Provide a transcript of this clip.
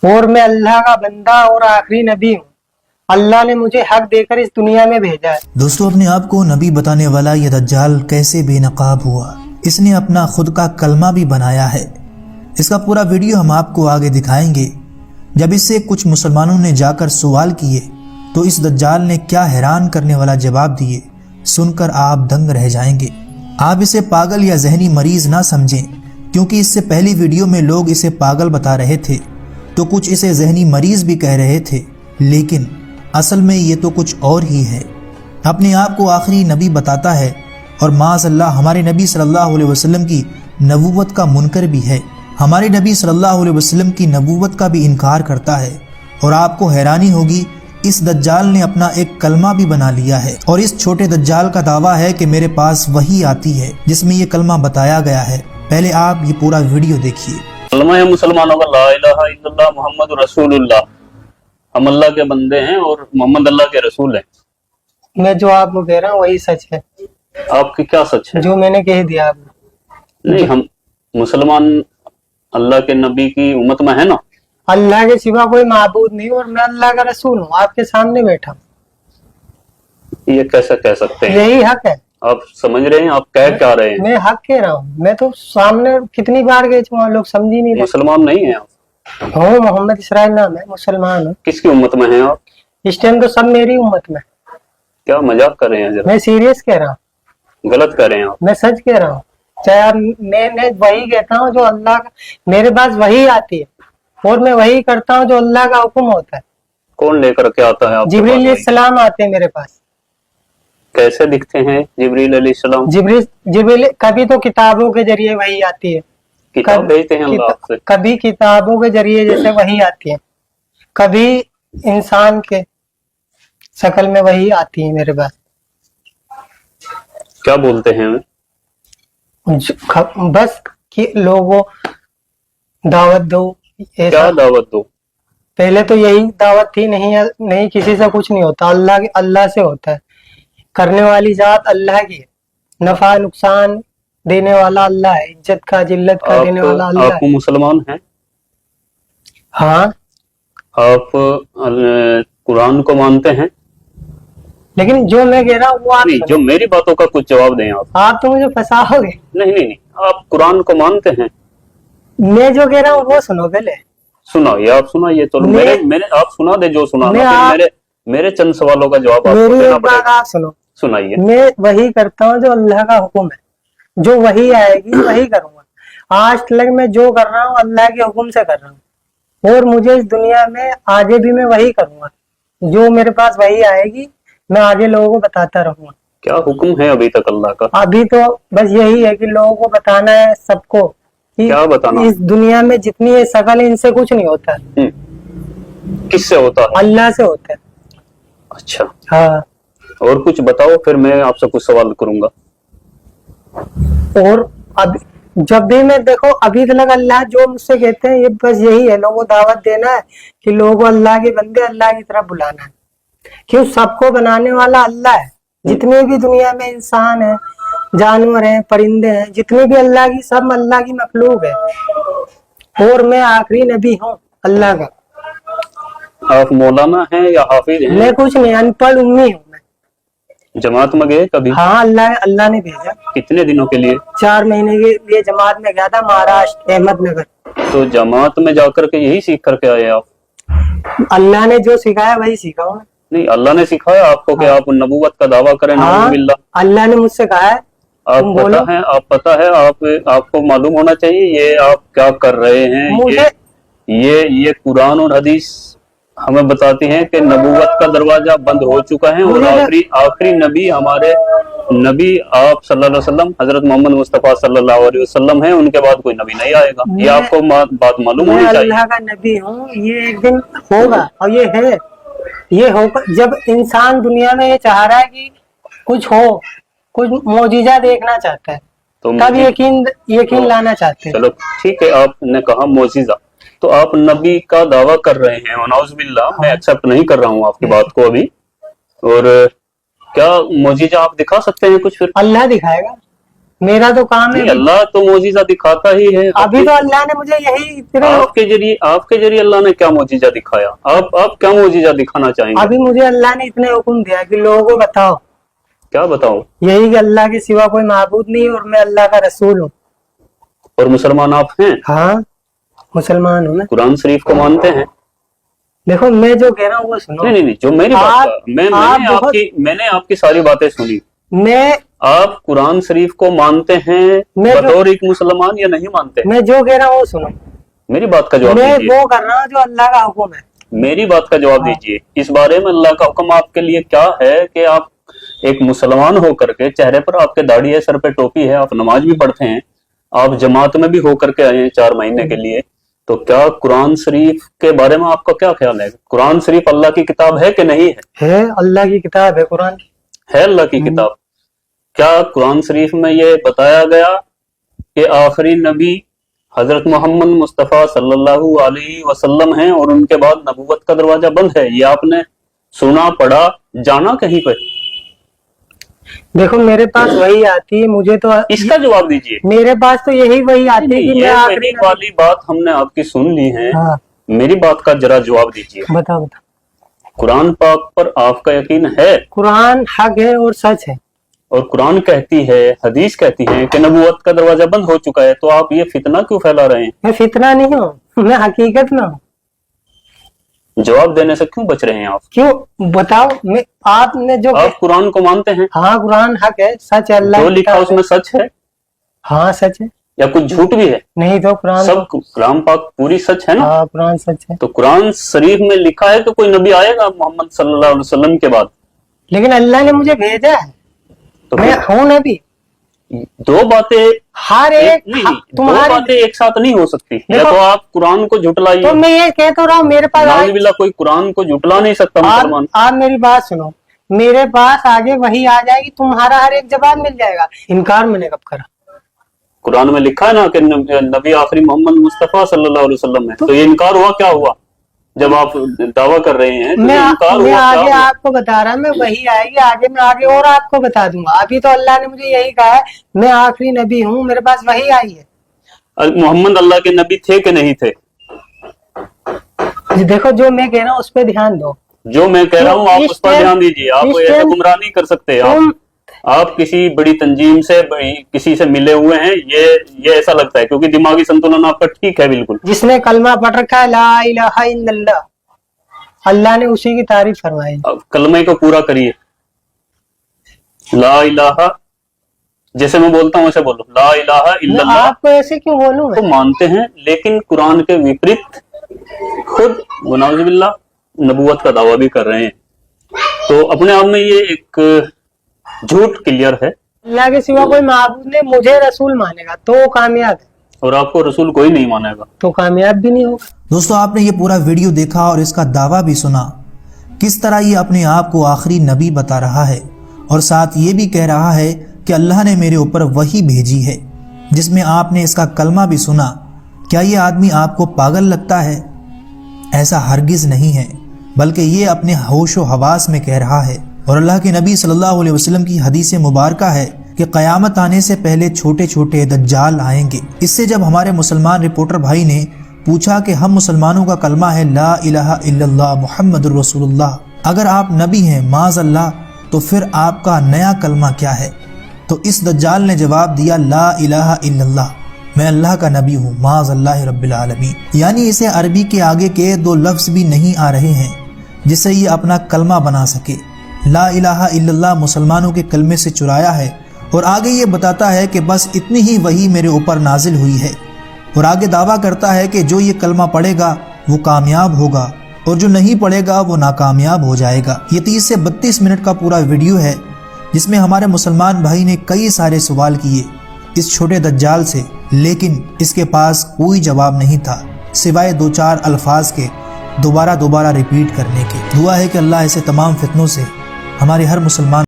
اور मैं अल्लाह का बंदा और आखिरी नबी हूँ। अल्लाह ने मुझे हक देकर इस दुनिया में भेजा है। दोस्तों, अपने आप को नबी बताने वाला ये दज्जाल कैसे बेनकाब हुआ, इसने अपना खुद का कलमा भी बनाया है। इसका पूरा वीडियो हम आपको आगे दिखाएंगे। जब इससे कुछ मुसलमानों ने जाकर सवाल किए तो इस दज्जाल ने क्या हैरान करने वाला जवाब दिए, सुनकर आप दंग रह जाएंगे। आप इसे पागल या जहनी मरीज ना समझें, क्योंकि इससे पहली वीडियो में लोग इसे पागल बता रहे थे तो कुछ इसे जहनी मरीज भी कह रहे थे, लेकिन असल में ये तो कुछ और ही है। अपने आप को आखिरी नबी बताता है और माज़अल्लाह हमारे नबी सल्लल्लाहु अलैहि वसल्लम की नबूवत का मुनकर भी है। हमारे नबी सल्लल्लाहु अलैहि वसल्लम की नबूवत का भी इनकार करता है। और आपको हैरानी होगी, इस दज्जाल ने अपना एक कलमा भी बना लिया है। और इस छोटे दज्जाल का दावा है कि मेरे पास वही आती है जिसमें ये कलमा बताया गया है। पहले आप ये पूरा वीडियो देखिए। कलमा है मुसलमानों का, ला इलाहा इल्लल्लाह मुहम्मद रसूलुल्लाह। हम अल्लाह के बंदे हैं और मोहम्मद अल्लाह के रसूल हैं। मैं जो आपको कह रहा हूँ वही सच है। आपकी क्या सच है? जो मैंने कह दिया आपको। नहीं, हम मुसलमान अल्लाह के नबी की उम्मत में है ना। अल्लाह के सिवा कोई माबूद नहीं और मैं अल्लाह का रसूल हूँ, आपके सामने बैठा हूँ। ये कैसे कह सकते हैं? यही हक है। आप समझ रहे हैं आप कह क्या रहे हैं? मैं हक कह रहा हूँ। मैं तो सामने कितनी बार गए थे, लोग समझ ही नहीं रहे। मुसलमान नहीं है आप? हूँ, मोहम्मद इसराइल नाम है, मुसलमान हूँ। किसकी उम्मत में हैं आप? इस टाइम तो सब मेरी उम्मत में। क्या मजाक कर रहे हैं? जरा मैं सीरियस कह रहा हूँ। गलत कर रहे हैं आप। मैं सच कह रहा हूँ। चाहे आप, मैं वही कहता हूँ जो अल्लाह का, मेरे पास वही आती है और मैं वही करता हूँ जो अल्लाह का हुक्म होता है। कौन लेकर के आता है आपके पास? जिब्रील अलैहिस्सलाम आते हैं मेरे पास। कैसे दिखते हैं जिब्रील अलैहिस्सलाम? जिब्रील कभी तो किताबों के जरिए वही आती है, किताब भेजते हैं अल्लाह आपसे। कभी किताबों के जरिए जैसे वही आती है, कभी इंसान के शक्ल में वही आती है मेरे पास। क्या बोलते हैं? बस कि लोगों दावत दो। क्या दावत दो? पहले तो यही दावत थी, नहीं किसी से कुछ नहीं होता, अल्लाह से होता है। करने वाली जात अल्लाह की है, नफा नुकसान देने वाला अल्लाह है, इज्जत का जिल्लत का देने वाला अल्लाह आप है। मुसलमान हैं? हाँ। आप कुरान को मानते हैं? लेकिन जो मैं कह रहा हूँ वो आप नहीं, जो मेरी बातों का कुछ जवाब दें आप। आप तो मुझे फंसाओगे। नहीं, आप कुरान को मानते हैं? मैं जो कह रहा हूँ वो सुनो पहले। सुनाइए, आप सुनाइए तो। मेरे आप सुना दे जो सुनाना। मेरे चंद सवालों का जवाब आपको मेरी देना एक बात पड़ेगा। आप सुनो। सुनाइए। मैं वही करता हूँ जो अल्लाह का हुक्म है, जो वही आएगी वही करूंगा। आज तक मैं जो कर रहा हूँ अल्लाह के हुक्म से कर रहा हूँ और मुझे इस दुनिया में आगे भी मैं वही करूंगा। जो मेरे पास वही आएगी मैं आगे लोगों को बताता रहूंगा। क्या हुक्म है अभी तक अल्लाह का? अभी तो बस यही है कि लोगों को बताना है सबको कि क्या बताना? इस दुनिया में जितनी ये शकल है इनसे कुछ नहीं होता। किससे होता है? अल्लाह से होता है। अच्छा, हाँ। और कुछ बताओ, फिर मैं आपसे कुछ सवाल करूंगा। और अब जब भी मैं देखो अभी तक अल्लाह जो मुझसे कहते हैं ये बस यही है, लोगों को दावत देना है कि लोगों को अल्लाह के बंदे अल्लाह की तरफ बुलाना है। क्यों? सबको बनाने वाला अल्लाह है। जितने भी दुनिया में इंसान है, जानवर हैं, परिंदे हैं, जितने भी अल्लाह की, सब अल्लाह की मखलूक है और मैं आखिरी नबी हूँ अल्लाह का। आप मौलाना हैं या हाफिज हैं? मैं कुछ नहीं, अनपढ़ उम्मी हूँ मैं। जमात में गए कभी? हाँ, अल्लाह ने भेजा। कितने दिनों के लिए? 4 महीने के लिए जमात में गया था, महाराष्ट्र अहमदनगर। तो जमात में जाकर के यही सीख करके आए आप? अल्लाह ने जो सिखाया वही सीखा हूँ। नहीं, अल्लाह ने सिखाया आपको कि आप नबूवत का दावा करें? हाँ, अल्लाह ने मुझसे कहा है। आप पता है आपको मालूम होना चाहिए ये आप क्या कर रहे हैं। मुझे ये कुरान और हदीस हमें बताती हैं कि नबूवत का दरवाजा बंद हो चुका है और आखिरी नबी हमारे नबी आप सल्लल्लाहु अलैहि वसल्लम हजरत मोहम्मद मुस्तफा सल्लल्लाहु अलैहि वसल्लम है। उनके बाद कोई नबी नहीं आएगा। ये आपको बात मालूम होनी चाहिए। अल्लाह का नबी हूँ, ये एक दिन होगा और ये है, ये होगा। जब इंसान दुनिया में ये चाह रहा है कि कुछ हो, कुछ मौजिजा देखना चाहता है, तो तब यकीन लाना चाहते हैं। चलो ठीक है, आपने कहा मौजिजा, तो आप नबी का दावा कर रहे हैं। वनाउज़ुबिल्लाह, मैं एक्सेप्ट नहीं कर रहा हूँ आपकी बात को अभी। और क्या मौजिजा आप दिखा सकते हैं कुछ? फिर अल्लाह दिखाएगा। मेरा तो काम है। नहीं, अल्लाह तो मोजीजा दिखाता ही है। अभी तो अल्लाह ने मुझे यही तेरे आपके जरिए अल्लाह ने क्या मोजीजा दिखाया? आप क्या मोजीजा दिखाना चाहेंगे? अभी मुझे अल्लाह ने इतने हुक्म दिया कि लोगों को बताओ, क्या बताओ? यही कि अल्लाह के सिवा कोई माबूद नहीं और मैं अल्लाह का रसूल हूँ। और मुसलमान आप हैं? हाँ, मुसलमान हूँ मैं। कुरान शरीफ को मानते हैं? देखो मैं जो कह रहा हूँ वो सुनो। नहीं, जो मेरी बात मैंने आपकी सारी बातें सुनी। मैं आप कुरान शरीफ को मानते हैं बतौर एक मुसलमान या नहीं मानते? मैं जो कह रहा हूँ वो सुनो। मेरी बात का जवाब मैं दीजिए। वो कर रहा हूँ जो अल्लाह का हुक्म है। मेरी बात का जवाब दीजिए। इस बारे में अल्लाह का हुक्म आपके लिए क्या है कि आप एक मुसलमान होकर के, चेहरे पर आपके दाढ़ी है, सर पे टोपी है, आप नमाज भी पढ़ते हैं, आप जमात में भी होकर के आए हैं 4 महीने के लिए, तो क्या कुरान शरीफ के बारे में आपका क्या ख्याल है? कुरान शरीफ अल्लाह की किताब है कि नहीं है? है, अल्लाह की किताब है कुरान। है अल्लाह की किताब। क्या कुरान शरीफ में ये बताया गया कि आखिरी नबी हजरत मोहम्मद मुस्तफ़ा सल्लल्लाहु अलैहि वसल्लम हैं और उनके बाद नबूवत का दरवाजा बंद है? ये आपने सुना, पढ़ा, जाना कहीं पर? देखो मेरे पास वही आती है, मुझे तो इसका जवाब दीजिए। मेरे पास तो यही वही आती है कि मैं ये आखिरी मेरी वाली बात हमने आपकी सुन ली है। हाँ, मेरी बात का जरा जवाब दीजिए। बताओ। कुरान पाक पर आपका यकीन है? कुरान हक है और सच है। और कुरान कहती है, हदीस कहती है कि नबूवत का दरवाजा बंद हो चुका है, तो आप ये फितना क्यों फैला रहे हैं? मैं फितना नहीं हूँ, मैं हकीकत में हूँ। जवाब देने से क्यों बच रहे हैं आप? क्यों बताओ? मैं आपने जो आप कुरान को मानते हैं? हाँ, कुरान हक है, सच है, अल्लाह जो की लिखा किताब उसमें सच है हाँ सच है। या कुछ झूठ भी है? नहीं तो कुरान सब कुरान पाक पूरी सच है ना? हाँ, कुरान सच है। तो कुरान शरीफ में लिखा है कि कोई नबी आएगा मोहम्मद सल्लल्लाहु अलैहि वसल्लम के बाद? लेकिन अल्लाह ने मुझे भेजा है, तो मैं फिर हूँ नबी। दो बातें हर एक नहीं, दो तुम्हारे बातें एक साथ नहीं हो सकती। या देखो, तो आप कुरान को झुटलाइए। तो मैं ये कह तो रहा हूँ, मेरे पास नाउजुबिल्लाह, कोई कुरान को झुटला नहीं सकता मुसलमान। आप मेरी बात सुनो, मेरे पास आगे वही आ जाएगी, तुम्हारा हर एक जवाब मिल जाएगा। इनकार मैंने कब करा? कुरान में लिखा है ना कि नबी आखिरी मोहम्मद मुस्तफा सल्लल्लाहु अलैहि वसल्लम है, तो ये इनकार हुआ क्या हुआ? जब आप दावा कर रहे हैं तो मैं ये इनकार मैं हुआ आगे क्या हुआ? आपको बता रहा, मैं वही आएगी आगे, मैं आगे और आपको बता दूंगा। अभी तो अल्लाह ने मुझे यही कहा है, मैं आखिरी नबी हूँ, मेरे पास वही आई है। मोहम्मद अल्लाह के नबी थे कि नहीं थे? देखो जो मैं कह रहा हूँ उस पर ध्यान दो। जो मैं कह रहा हूँ आप इस उस पर टाइम- ध्यान दीजिए। आप इस ऐसे टाइम- गुमराह नहीं कर सकते। तुम आप किसी बड़ी तंजीम से, किसी से मिले हुए हैं, ये ऐसा लगता है, क्योंकि दिमागी संतुलन आपका ठीक है बिल्कुल। जिसने कलमा पढ़ रखा है ला इलाहा इल्लल्लाह, अल्लाह ने उसी की तारीफ फरमाई। अब कलमे को पूरा करिए। ला इलाहा, जैसे मैं बोलता हूँ वैसे बोलो, ला इलाहा मैं इल्लल्लाह। आपको ऐसे क्यों बोलूं तो मैं? मानते हैं, लेकिन कुरान के विपरीत खुद वनाउजुबिल्लाह नबूवत का दावा भी कर रहे हैं। तो अपने आप में ये एक झूठ क्लियर है। अल्लाह के सिवा कोई माबूद नहीं, मुझे रसूल मानेगा तो वो कामयाब है, और आपको रसूल कोई नहीं मानेगा तो कामयाब भी नहीं होगा। दोस्तों, आपने ये पूरा वीडियो देखा और इसका दावा भी सुना, किस तरह ये अपने आप को आखिरी नबी बता रहा है और साथ ये भी कह रहा है कि अल्लाह ने मेरे ऊपर वही भेजी है, जिसमें आपने इसका कलमा भी सुना। क्या ये आदमी आपको पागल लगता है? ऐसा हरगिज नहीं है, बल्कि ये अपने होशो हवास में कह रहा है। और अल्लाह के नबी सल्लल्लाहु अलैहि वसल्लम की हदीस मुबारका है कि क़यामत आने से पहले छोटे छोटे दज्जाल आएंगे। इससे जब हमारे मुसलमान रिपोर्टर भाई ने पूछा कि हम मुसलमानों का कलमा है ला इलाहा इल्लल्लाह मुहम्मदुर रसूलुल्लाह, अगर आप नबी हैं माज़ अल्लाह, तो फिर आपका नया कलमा क्या है? तो इस दज्जाल ने जवाब दिया ला इलाहा इल्लल्लाह, मैं अल्लाह का नबी हूँ माज़ अल्लाह रब्बिल आलमीन। यानी इसे अरबी के आगे के 2 लफ्ज़ भी नहीं आ रहे हैं जिससे ये अपना कलमा बना सके। ला इलाहा इल्लल्लाह मुसलमानों के कलमे से चुराया है और आगे ये बताता है कि बस इतनी ही वही मेरे ऊपर नाजिल हुई है। और आगे दावा करता है कि जो ये कलमा पढ़ेगा वो कामयाब होगा और जो नहीं पढ़ेगा वो नाकामयाब हो जाएगा। ये 30 से 32 मिनट का पूरा वीडियो है जिसमें हमारे मुसलमान भाई ने कई सारे सवाल किए इस छोटे दज्जाल से, लेकिन इसके पास कोई जवाब नहीं था सिवाय 2-4 अल्फाज के दोबारा रिपीट करने के। दुआ है कि अल्लाह ऐसे तमाम फितनों से हमारे हर मुसलमान